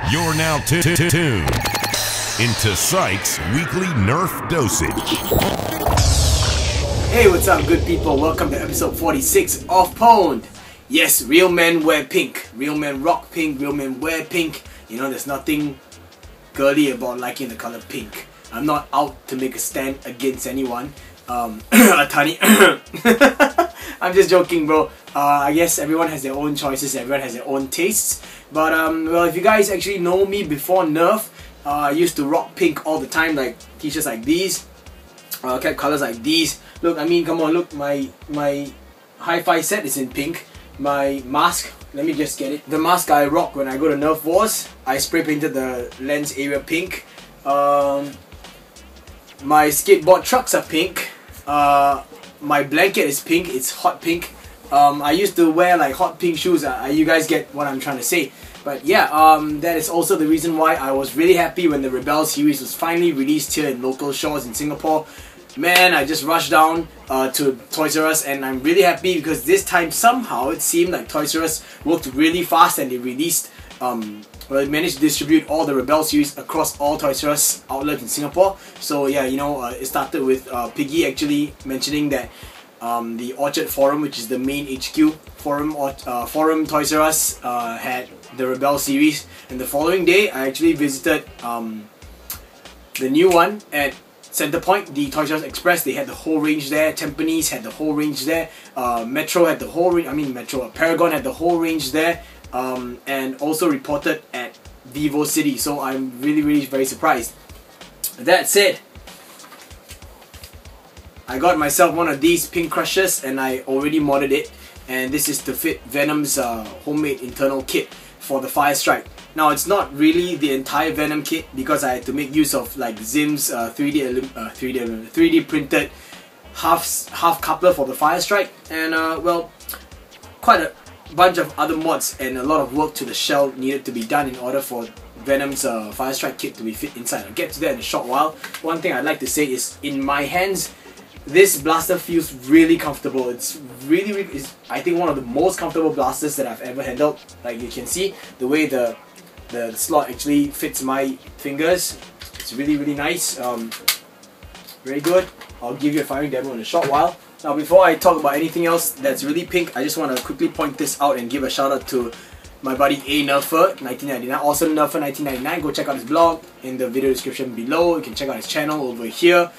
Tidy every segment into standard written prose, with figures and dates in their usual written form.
You're now tuned into pSyk's weekly Nerf dosage. Hey, what's up, good people? Welcome to episode 46 of pwned. Yes, real men wear pink. Real men rock pink. Real men wear pink. You know, there's nothing girly about liking the color pink. I'm not out to make a stand against anyone. A tiny. I'm just joking, bro. I guess everyone has their own choices. Everyone has their own tastes. But well, if you guys actually know me before Nerf, I used to rock pink all the time, like t-shirts like these, cap colors like these. Look, I mean, come on, look, my hi-fi set is in pink. My mask, let me just get it. The mask I rock when I go to Nerf Wars, I spray painted the lens area pink. My skateboard trucks are pink. My blanket is pink, it's hot pink. I used to wear like hot pink shoes. You guys get what I'm trying to say. But yeah, that is also the reason why I was really happy when the Rebelle series was finally released here in local stores in Singapore. Man, I just rushed down to Toys R Us, and I'm really happy because this time somehow it seemed like Toys R Us worked really fast and they released, well, they managed to distribute all the Rebelle series across all Toys R Us outlets in Singapore. So yeah, you know, it started with Piggy actually mentioning that the Orchard Forum, which is the main HQ forum Toys R Us, had the Rebelle series, and the following day I actually visited the new one at Centrepoint, the Toys R Us Express. They had the whole range there. Tampines had the whole range there. Metro had the whole range. I mean, Metro. Paragon had the whole range there. And also reported at Vivo City. So I'm really very surprised. That said, I got myself one of these pink crushes, and I already modded it. And this is to fit Venom's homemade internal kit for the Firestrike. Now, it's not really the entire Venom kit because I had to make use of like Zinv's 3D printed half coupler for the Firestrike, and well, quite a bunch of other mods and a lot of work to the shell needed to be done in order for Venom's Firestrike kit to be fit inside. I'll get to that in a short while. One thing I'd like to say is, in my hands, this blaster feels really comfortable. It's really I think one of the most comfortable blasters that I've ever handled. Like you can see, the way the slot actually fits my fingers. It's really nice. Very good. I'll give you a firing demo in a short while. Now, before I talk about anything else that's really pink, I just want to quickly point this out and give a shout out to my buddy A Nerfer 1999, awesome Nerfer 1999. Go check out his blog in the video description below. You can check out his channel over here.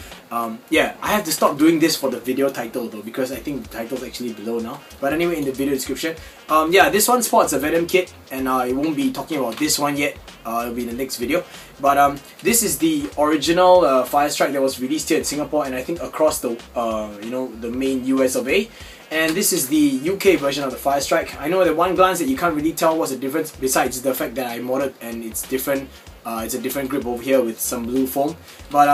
Yeah, I have to stop doing this for the video title though, because I think the title's actually below now. But anyway, in the video description, yeah, this one sports a Venom kit, and I won't be talking about this one yet. It'll be in the next video. But this is the original Firestrike that was released here in Singapore, and I think across the you know, the main US of A. And this is the UK version of the Firestrike. I know at one glance that you can't really tell what's the difference, besides the fact that I modded and it's different. It's a different grip over here with some blue foam. But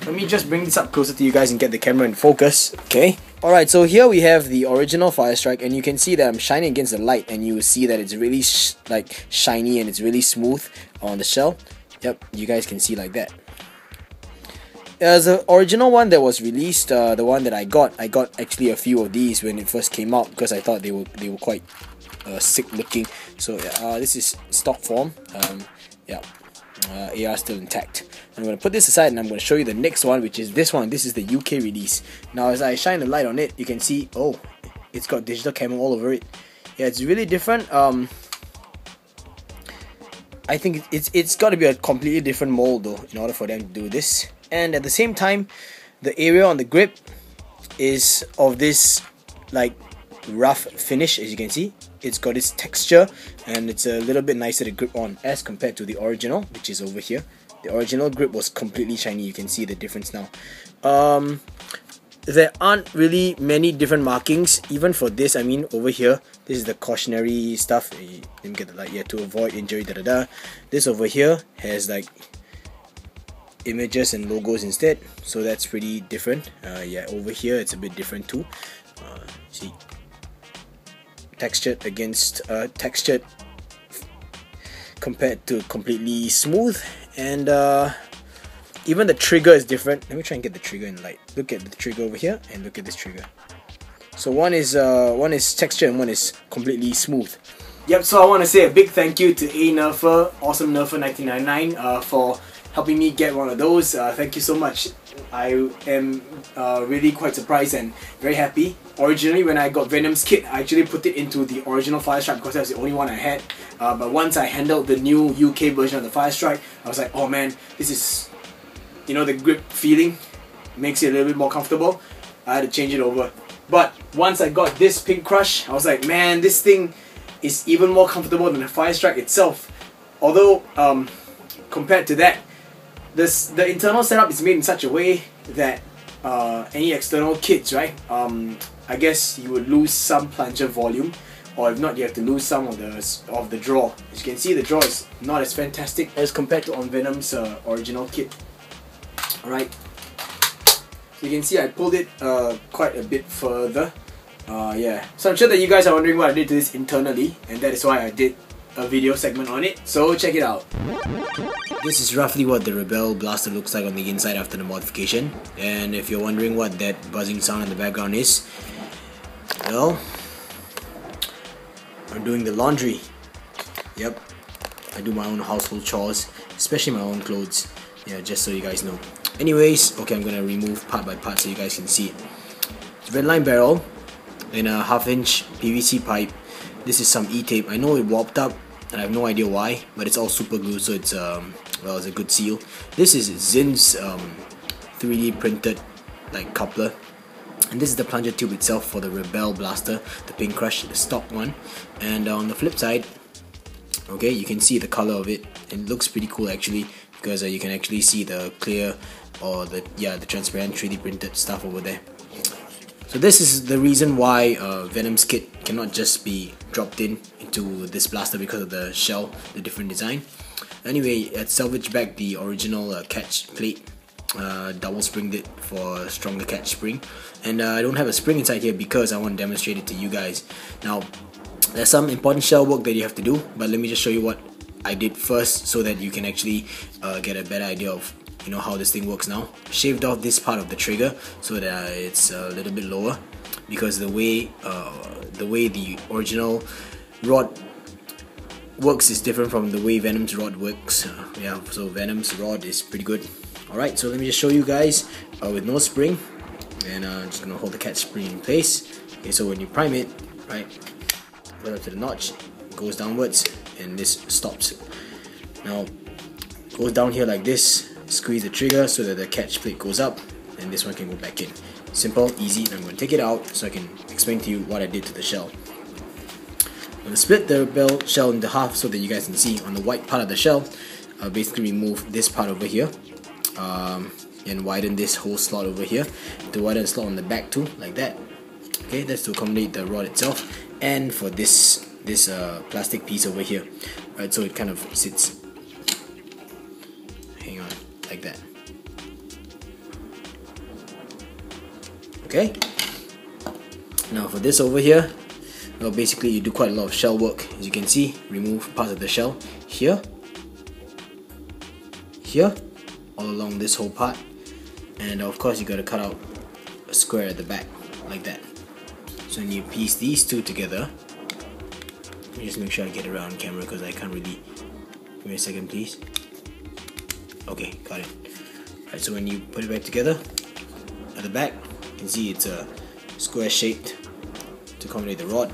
let me just bring this up closer to you guys and get the camera in focus. Okay. Alright, so here we have the original Firestrike, and you can see that I'm shining against the light, and you will see that it's really like shiny and it's really smooth on the shell. Yep, you guys can see like that. As the original one that was released, the one that I got actually a few of these when it first came out because I thought they were quite sick looking. So yeah, this is stock form. Yeah, AR still intact. I'm going to put this aside and I'm going to show you the next one, which is this one. This is the UK release. Now, as I shine the light on it, you can see, oh, it's got digital camo all over it. Yeah, it's really different. I think it's got to be a completely different mold though in order for them to do this. And at the same time, the area on the grip is of this like rough finish. As you can see, it's got its texture and it's a little bit nicer to grip on as compared to the original, which is over here. The original grip was completely shiny. You can see the difference now. There aren't really many different markings even for this. I mean, over here, this is the cautionary stuff. Let me get the light here, to avoid injury, This over here has like images and logos instead, so that's pretty different. Yeah, over here it's a bit different too. See, textured against textured compared to completely smooth, and even the trigger is different. Let me try and get the trigger in light. Look at the trigger over here and look at this trigger. So one is textured and one is completely smooth. Yep, so I want to say a big thank you to Nerfer, Awesome Nerfer 1999 for helping me get one of those. Thank you so much. I am really quite surprised and very happy. Originally when I got Venom's kit, I actually put it into the original Firestrike because that's the only one I had. But once I handled the new UK version of the Firestrike, I was like, oh man, this is, you know, the grip feeling makes it a little bit more comfortable. I had to change it over. But once I got this Pink Crush, I was like, man, this thing is even more comfortable than the Firestrike itself. Although, compared to that, the internal setup is made in such a way that any external kits, right? I guess you would lose some plunger volume, or if not, you have to lose some of the draw. As you can see, the draw is not as fantastic as compared to on Venom's original kit. Alright, so you can see I pulled it quite a bit further. Yeah, so I'm sure that you guys are wondering what I did to this internally, and that is why I did a video segment on it, so check it out. This is roughly what the Rebelle blaster looks like on the inside after the modification, and if you're wondering what that buzzing sound in the background is, well, I'm doing the laundry. Yep, I do my own household chores, especially my own clothes. Yeah, just so you guys know. Anyways, okay, I'm gonna remove part by part so you guys can see it. It's Redline barrel in a 1/2" PVC pipe. This is some E-tape. I know it warped up and I have no idea why, but it's all super glue, so it's well, it's a good seal. This is Zinv's 3D printed like coupler, and this is the plunger tube itself for the Rebelle blaster, the Pink Crush, the stock one. And on the flip side, okay, you can see the color of it. It looks pretty cool actually, because you can actually see the clear or the transparent 3D printed stuff over there. So this is the reason why Venom's kit cannot just be dropped into this blaster because of the shell, the different design. Anyway, I salvaged back the original catch plate, double springed it for a stronger catch spring, and I don't have a spring inside here because I want to demonstrate it to you guys. Now, there's some important shell work that you have to do, but let me just show you what I did first so that you can actually get a better idea of how this thing works now. Shaved off this part of the trigger so that it's a little bit lower, because the way the original rod works is different from the way Venom's rod works. Yeah, so Venom's rod is pretty good. Alright, so let me just show you guys with no spring, and I'm just gonna hold the catch spring in place. Okay, so when you prime it, right, right up to the notch, it goes downwards, and this stops. Now, it goes down here like this. Squeeze the trigger so that the catch plate goes up, and this one can go back in. Simple, easy. I'm going to take it out so I can explain to you what I did to the shell. I'm going to split the Rebelle shell into half so that you guys can see. On the white part of the shell, I'll basically remove this part over here, and widen this whole slot over here, to widen the slot on the back too, like that. Okay, that's to accommodate the rod itself, and for this plastic piece over here. Right, so it kind of sits, hang on, like that. Okay, now for this over here, well, basically you do quite a lot of shell work. As you can see, remove parts of the shell here, all along this whole part, and of course you got to cut out a square at the back like that. So when you piece these two together, let me just make sure I get it around camera because I can't really. Give me a second, please. Okay, got it. Alright, so when you put it back together at the back, you can see it's a square shaped to accommodate the rod,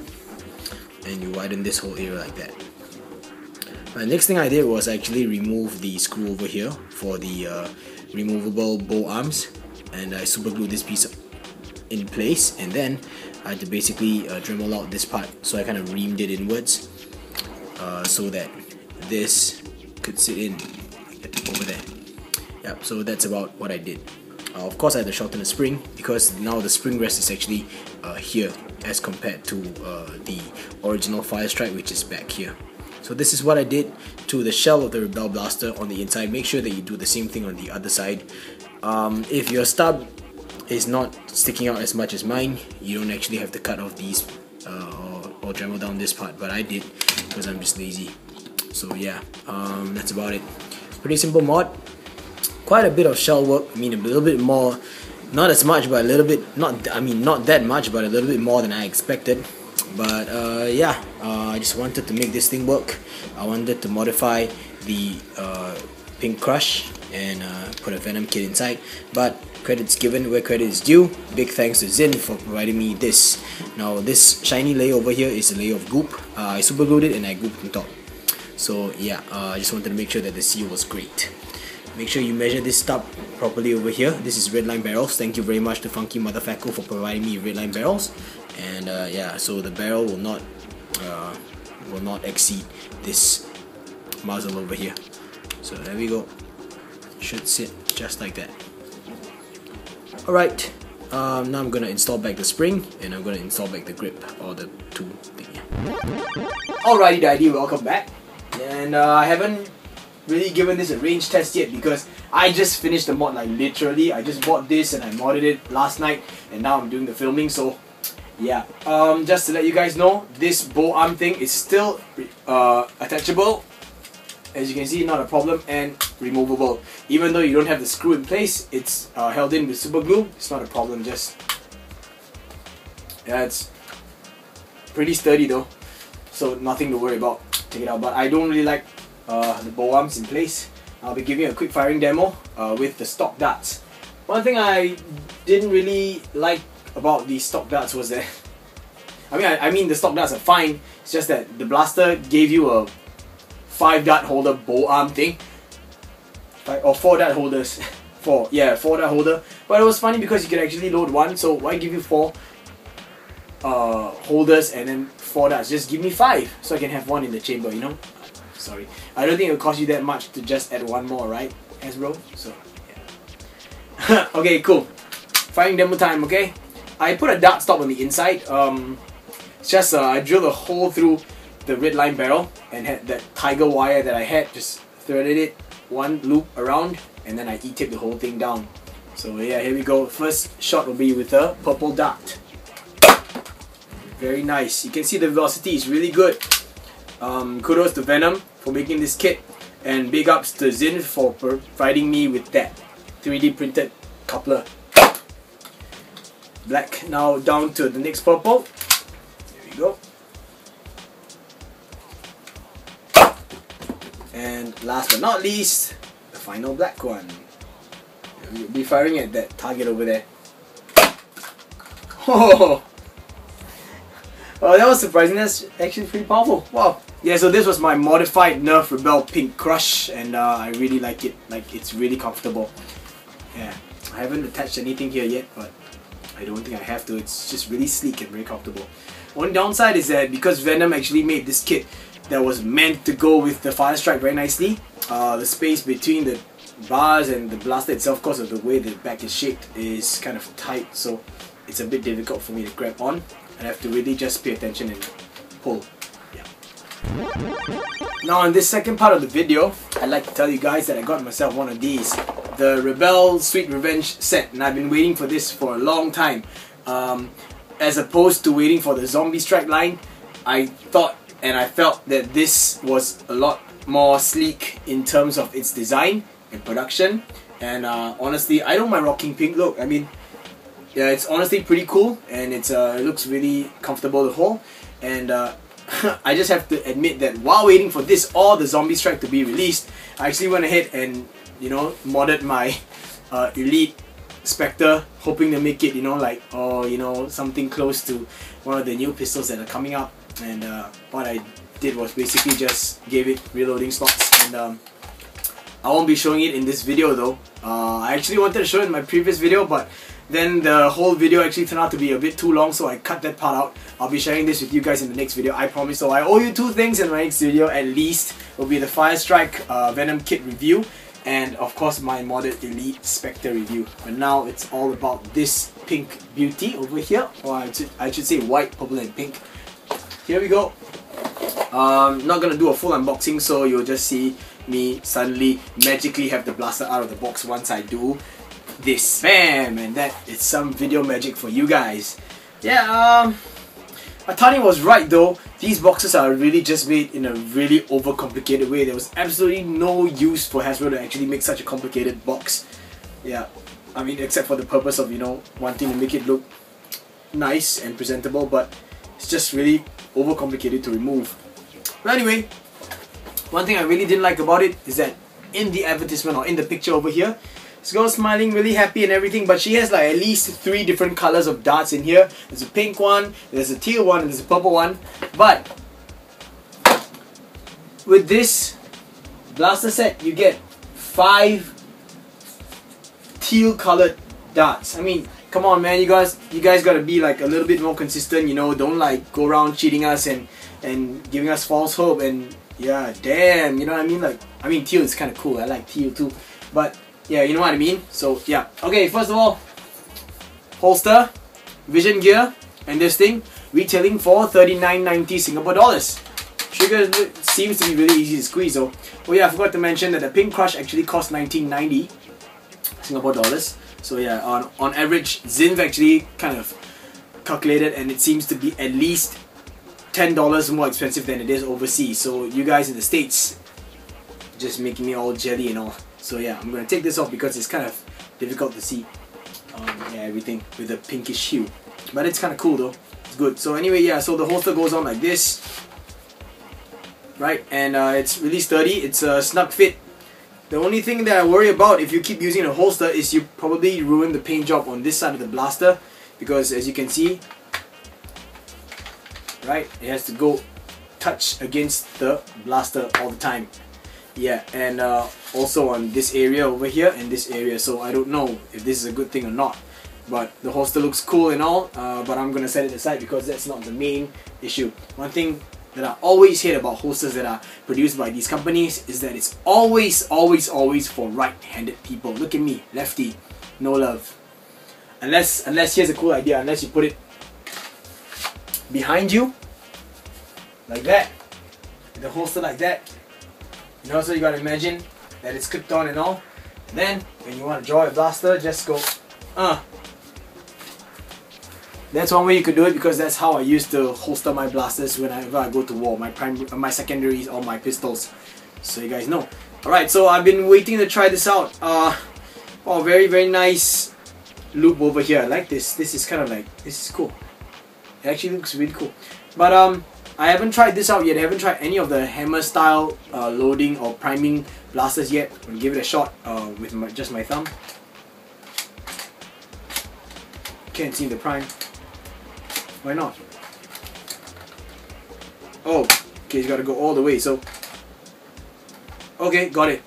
and you widen this whole area like that. The next thing I did was actually remove the screw over here for the removable bow arms, and I super glued this piece in place, and then I had to basically Dremel out this part, so I kind of reamed it inwards so that this could sit in over there. Yep, so that's about what I did. Of course I had to shorten the spring because now the spring rest is actually here as compared to the original Firestrike, which is back here. So this is what I did to the shell of the Rebelle blaster on the inside. Make sure that you do the same thing on the other side. If your stub is not sticking out as much as mine, you don't actually have to cut off these or Dremel down this part, but I did because I'm just lazy. So yeah, that's about it. Pretty simple mod. Quite a bit of shell work. I mean, a little bit more, not as much, but a little bit. Not that much, but a little bit more than I expected. But yeah, I just wanted to make this thing work. I wanted to modify the Pink Crush and put a Venom kit inside. But credit's given where credit is due. Big thanks to Zinv for providing me this. Now this shiny layer over here is a layer of goop. I super glued it and I gooped on top. So yeah, I just wanted to make sure that the seal was great. Make sure you measure this stub properly over here. This is red line barrels. Thank you very much to FunkyMuthaFacko for providing me red line barrels. And yeah, so the barrel will not exceed this muzzle over here. So there we go. Should sit just like that. Alright, now I'm gonna install back the spring and I'm gonna install back the grip or the tool thing. Alrighty, Daddy, welcome back. And I haven't really given this a range test yet because I just finished the mod, like literally. I just bought this and I modded it last night and now I'm doing the filming, so yeah. Just to let you guys know, this bow arm thing is still attachable. As you can see, not a problem, and removable. Even though you don't have the screw in place, it's held in with super glue. It's not a problem, just yeah, it's pretty sturdy though, so nothing to worry about. Take it out, but I don't really like the bow arms in place. I'll be giving a quick firing demo with the stock darts. One thing I didn't really like about the stock darts was that I mean the stock darts are fine. It's just that the blaster gave you a 5-dart holder bow arm thing, or 4-dart holders. 4-dart holder. But it was funny because you could actually load one. So why give you 4 holders and then 4 darts? Just give me 5 so I can have one in the chamber. You know. Sorry, I don't think it will cost you that much to just add one more, right, Hasbro? So yeah. Okay, cool. Firing demo time. Okay, I put a dart stop on the inside. It's just I drilled a hole through the red line barrel and had that tiger wire that I had, just threaded it one loop around and then I E-taped the whole thing down. So yeah, here we go. First shot will be with a purple dart. Very nice. You can see the velocity is really good. Kudos to Venom for making this kit, and big ups to Zinv for providing me with that 3D printed coupler. Black. Now down to the next purple. Here we go. And last but not least, the final black one. We'll be firing at that target over there. Oh, that was surprising. That's actually pretty powerful. Wow. Yeah, so this was my modified Nerf Rebelle Pink Crush, and I really like it. Like, it's really comfortable. Yeah, I haven't attached anything here yet, but I don't think I have to. It's just really sleek and very comfortable. One downside is that because Venom actually made this kit that was meant to go with the Firestrike very nicely, the space between the bars and the blaster itself, because of the way the back is shaped, is kind of tight, so it's a bit difficult for me to grab on. I have to really just pay attention and pull. Yeah. Now in this second part of the video, I'd like to tell you guys that I got myself one of these, the Rebelle Sweet Revenge set, and I've been waiting for this for a long time. As opposed to waiting for the Zombie Strike line, I thought and I felt that this was a lot more sleek in terms of its design and production. And honestly, I don't mind rocking pink. Look, I mean, yeah, it's honestly pretty cool, and it looks really comfortable to hold. And I just have to admit that while waiting for this or the Zombie Strike to be released, I actually went ahead and, you know, modded my Elite Spectre, hoping to make it, you know, like, or you know, something close to one of the new pistols that are coming out. And what I did was basically just gave it reloading slots, and I won't be showing it in this video though. I actually wanted to show it in my previous video, but then the whole video actually turned out to be a bit too long, so I cut that part out. I'll be sharing this with you guys in the next video, I promise. So I owe you 2 things in my next video at least. Will be the Firestrike Venom kit review, and of course my modded Elite Spectre review. But now it's all about this pink beauty over here, or I should say white, purple and pink. Here we go. Not gonna do a full unboxing, so you'll just see me suddenly magically have the blaster out of the box once I do this. Bam! And that is some video magic for you guys. Yeah, Atani was right though. These boxes are really just made in a really overcomplicated way. There was absolutely no use for Hasbro to actually make such a complicated box. Yeah, I mean, except for the purpose of, you know, wanting to make it look nice and presentable, but it's just really overcomplicated to remove. But anyway, one thing I really didn't like about it is that in the advertisement or in the picture over here, this girl's smiling, really happy and everything, but she has like at least 3 different colors of darts in here. There's a pink one, there's a teal one, and there's a purple one. But with this blaster set, you get 5 teal colored darts. I mean, come on man, you guys gotta be like a little bit more consistent, you know, don't like go around cheating us and giving us false hope. And yeah, damn, you know what I mean? Like, I mean, teal is kind of cool, I like teal too, but yeah, you know what I mean? So yeah, okay, first of all, holster, vision gear, and this thing retailing for 39.90 Singapore dollars. Trigger seems to be really easy to squeeze though. Oh yeah, I forgot to mention that the pin crush actually cost 19.90 Singapore dollars. So yeah, on average, Zinv actually kind of calculated, and it seems to be at least $10 more expensive than it is overseas. So you guys in the States just making me all jelly and all. So yeah, I'm gonna take this off because it's kind of difficult to see yeah, everything with the pinkish hue. But it's kind of cool though. It's good. So anyway, yeah, so the holster goes on like this, right? And it's really sturdy. It's a snug fit. The only thing that I worry about if you keep using a holster is you probably ruin the paint job on this side of the blaster, because as you can see, right, it has to go touch against the blaster all the time. Yeah, and also on this area over here and this area, so I don't know if this is a good thing or not. But the holster looks cool and all, but I'm gonna set it aside because that's not the main issue. One thing that I always hate about holsters that are produced by these companies is that it's always for right-handed people. Look at me, lefty, no love. Unless here's a cool idea, unless you put it behind you, like that, the holster like that. And also you gotta imagine that it's clipped on and all. And then when you want to draw a blaster, just go, That's one way you could do it, because that's how I used to holster my blasters whenever I go to war, my secondaries or my pistols. So you guys know. Alright, so I've been waiting to try this out. Oh, very nice loop over here. I like this. This is kind of like, this is cool. It actually looks really cool. But I haven't tried this out yet. I haven't tried any of the hammer style loading or priming blasters yet. I'm gonna give it a shot with just my thumb. Can't see the prime. Why not? Oh, okay, you gotta go all the way. So, okay, got it.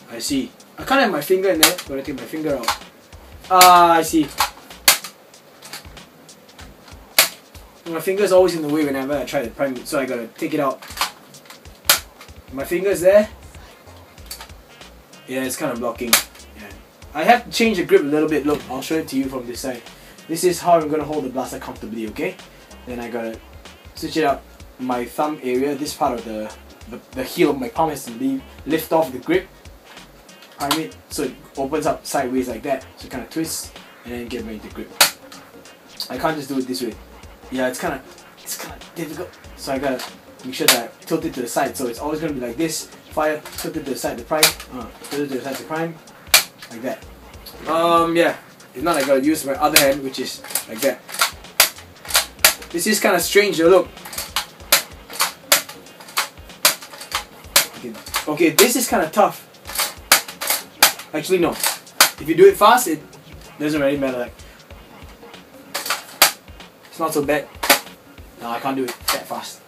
I see. I can't have my finger in there. Gotta take my finger out. I see. My finger's always in the way whenever I try to prime it, so I gotta take it out. My finger's there. Yeah, it's kind of blocking. Yeah. I have to change the grip a little bit. Look, I'll show it to you from this side. This is how I'm gonna hold the blaster comfortably, okay? Then I gotta switch it up. My thumb area, this part of the heel of my palm has to lift off the grip. Prime it so it opens up sideways like that. So it kind of twists and then get ready to grip. I can't just do it this way. Yeah, it's kind of difficult. So I gotta make sure that I tilt it to the side. So it's always gonna be like this. Fire, tilt it to the side to prime. Tilt it to the side to prime. Like that. Yeah. If not, I gotta use my other hand, which is like that. This is kind of strange though, look. Okay, this is kind of tough. Actually, no. If you do it fast, it doesn't really matter. Like, it's not so bad. No, I can't do it that fast.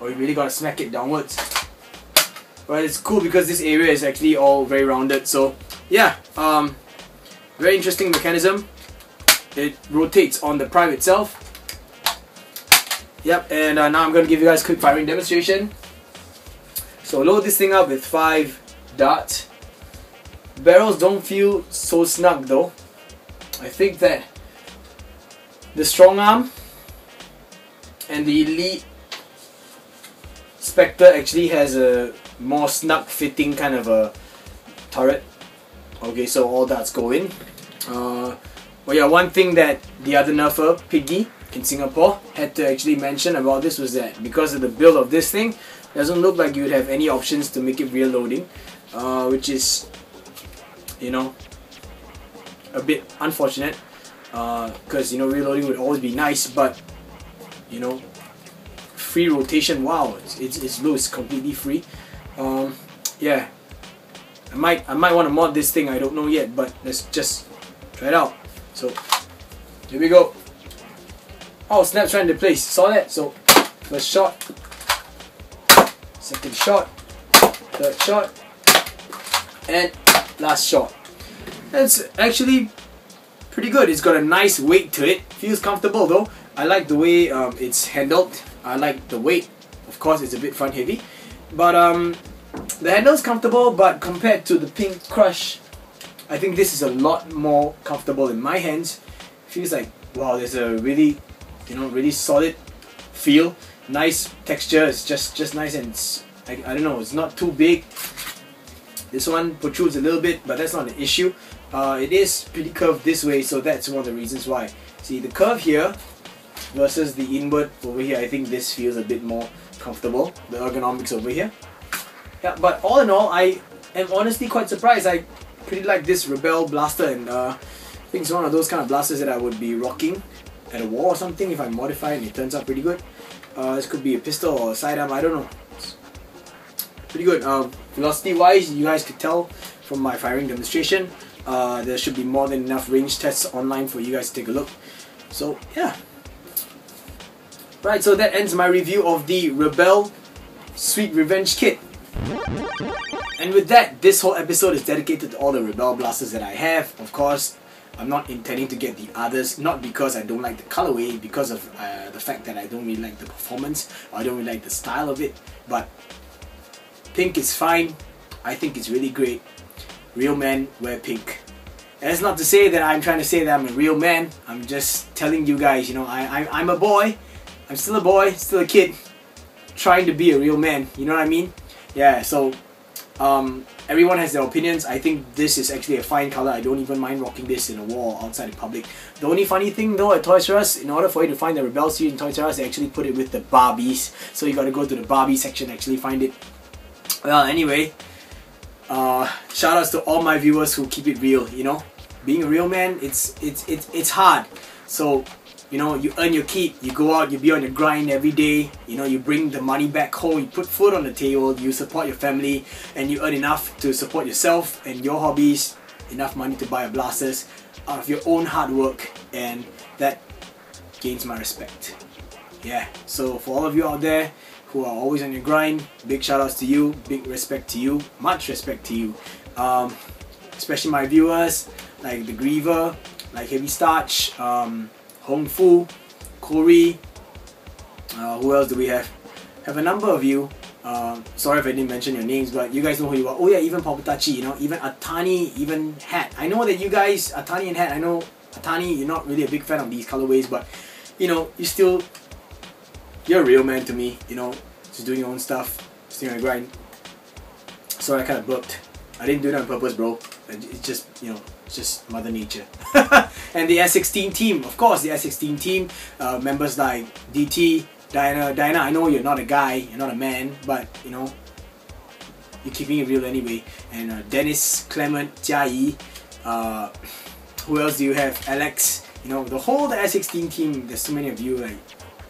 Or you really gotta smack it downwards. But it's cool because this area is actually all very rounded. So yeah, very interesting mechanism. It rotates on the prime itself. Yep, and now I'm gonna give you guys a quick firing demonstration. So load this thing up with 5 darts. Barrels don't feel so snug though. I think that the strong arm and the elite Spectre actually has a more snug fitting kind of a turret. Okay, so all darts go in. Well, yeah, one thing that the other Nerfer, Piggy, in Singapore had to actually mention about this was that because of the build of this thing, it doesn't look like you would have any options to make it rear loading, which is, you know, a bit unfortunate, because you know, reloading would always be nice, but you know, free rotation, wow, it's low, it's completely free. Yeah, I might want to mod this thing, I don't know yet, but let's just try it out. So here we go. Oh, snap's right into place, saw that? So first shot, second shot, third shot, and last shot. That's actually pretty good. It's got a nice weight to it. Feels comfortable though. I like the way it's handled. I like the weight. Of course, it's a bit front heavy, but the handle's comfortable. But compared to the Pink Crush, I think this is a lot more comfortable in my hands. Feels like, wow, there's a really, you know, really solid feel. Nice texture. It's just nice, and it's, I don't know, it's not too big. This one protrudes a little bit, but that's not an issue. It is pretty curved this way, so that's one of the reasons why. See, the curve here versus the inward over here, I think this feels a bit more comfortable. The ergonomics over here. Yeah, but all in all, I am honestly quite surprised. I pretty like this Rebelle blaster, and I think it's one of those kind of blasters that I would be rocking at a war or something if I modify it and it turns out pretty good. This could be a pistol or a sidearm, I don't know. It's pretty good. Velocity wise, you guys could tell from my firing demonstration. There should be more than enough range tests online for you guys to take a look. So yeah. Right, so that ends my review of the Rebelle Sweet Revenge Kit. And with that, this whole episode is dedicated to all the Rebelle blasters that I have. Of course, I'm not intending to get the others, not because I don't like the colorway, because of the fact that I don't really like the performance, or I don't really like the style of it, but pink is fine. I think it's really great. Real men wear pink. And that's not to say that I'm trying to say that I'm a real man. I'm just telling you guys, you know, I'm a boy. I'm still a boy, still a kid, trying to be a real man. You know what I mean? Yeah, so everyone has their opinions. I think this is actually a fine color. I don't even mind rocking this in a wall outside in public. The only funny thing though at Toys R Us, in order for you to find the Rebelle series in Toys R Us, they actually put it with the Barbies. So you gotta go to the Barbie section to actually find it. Well, anyway, shout outs to all my viewers who keep it real. You know, being a real man, it's hard. So, you know, you earn your keep, you go out, you be on your grind every day, you know, you bring the money back home, you put food on the table, you support your family, and you earn enough to support yourself and your hobbies, enough money to buy blasters out of your own hard work, and that gains my respect. Yeah, so for all of you out there who are always on your grind, big shout outs to you, big respect to you, much respect to you. Especially my viewers, like the Griever, like Heavy Starch, Hong Fu, Corey, who else do we have? Have a number of you. Sorry if I didn't mention your names, but you guys know who you are. Oh yeah, even Popatachi, you know, even Atani, even Hat. I know that you guys, Atani and Hat, I know Atani, you're not really a big fan of these colorways, but you know, you're a real man to me, you know, just doing your own stuff, staying on the grind. Sorry, I kind of burped. I didn't do that on purpose, bro. It's just, you know, it's just Mother Nature. And the S16 team, of course, the S16 team, members like DT, Diana, I know you're not a guy, you're not a man, but, you know, you're keeping it real anyway. And Dennis, Clement, Jia Yi, who else do you have? Alex, you know, the S16 team, there's so many of you, like,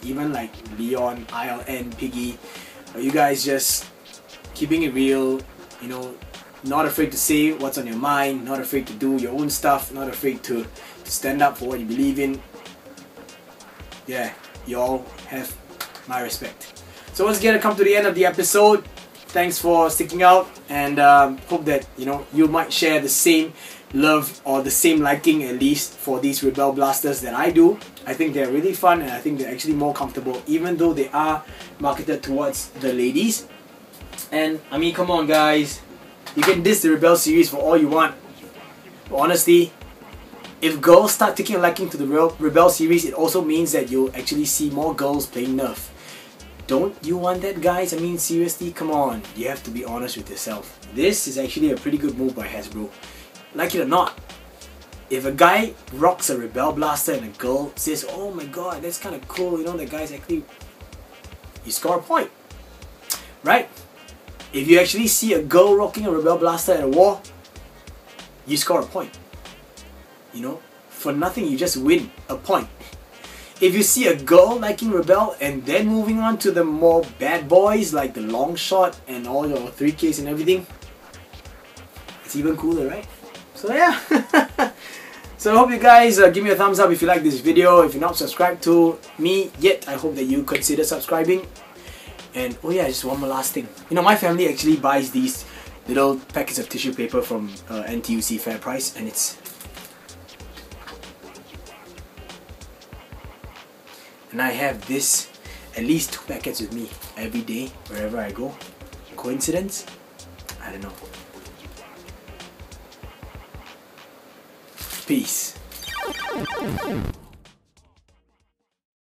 even like Leon, ILN, Piggy, you guys just keeping it real, you know, not afraid to say what's on your mind, not afraid to do your own stuff, not afraid to stand up for what you believe in. Yeah, you all have my respect. So once again, I come to the end of the episode. Thanks for sticking out, and hope that, you know, you might share the same love or the same liking at least for these Rebelle blasters that I do. I think they're really fun, and I think they're actually more comfortable, even though they are marketed towards the ladies. And I mean, come on guys, you can diss the Rebelle series for all you want, but honestly, if girls start taking a liking to the Rebelle series, it also means that you'll actually see more girls playing Nerf. Don't you want that, guys? I mean, seriously, come on, you have to be honest with yourself. This is actually a pretty good move by Hasbro. Like it or not, if a guy rocks a Rebelle blaster and a girl says, oh my god, that's kind of cool, you know, that guy's actually, you score a point, right? If you actually see a girl rocking a Rebelle blaster at a war, you score a point. you know, for nothing you just win a point. If you see a girl liking Rebelle and then moving on to the more bad boys like the long shot and all your 3Ks and everything, it's even cooler, right? So yeah. So I hope you guys give me a thumbs up if you like this video. If you're not subscribed to me yet, I hope that you consider subscribing. And oh yeah, just one more last thing. You know, my family actually buys these little packets of tissue paper from NTUC Fair Price, and I have this, at least 2 packets with me every day, wherever I go. Coincidence? I don't know. Peace.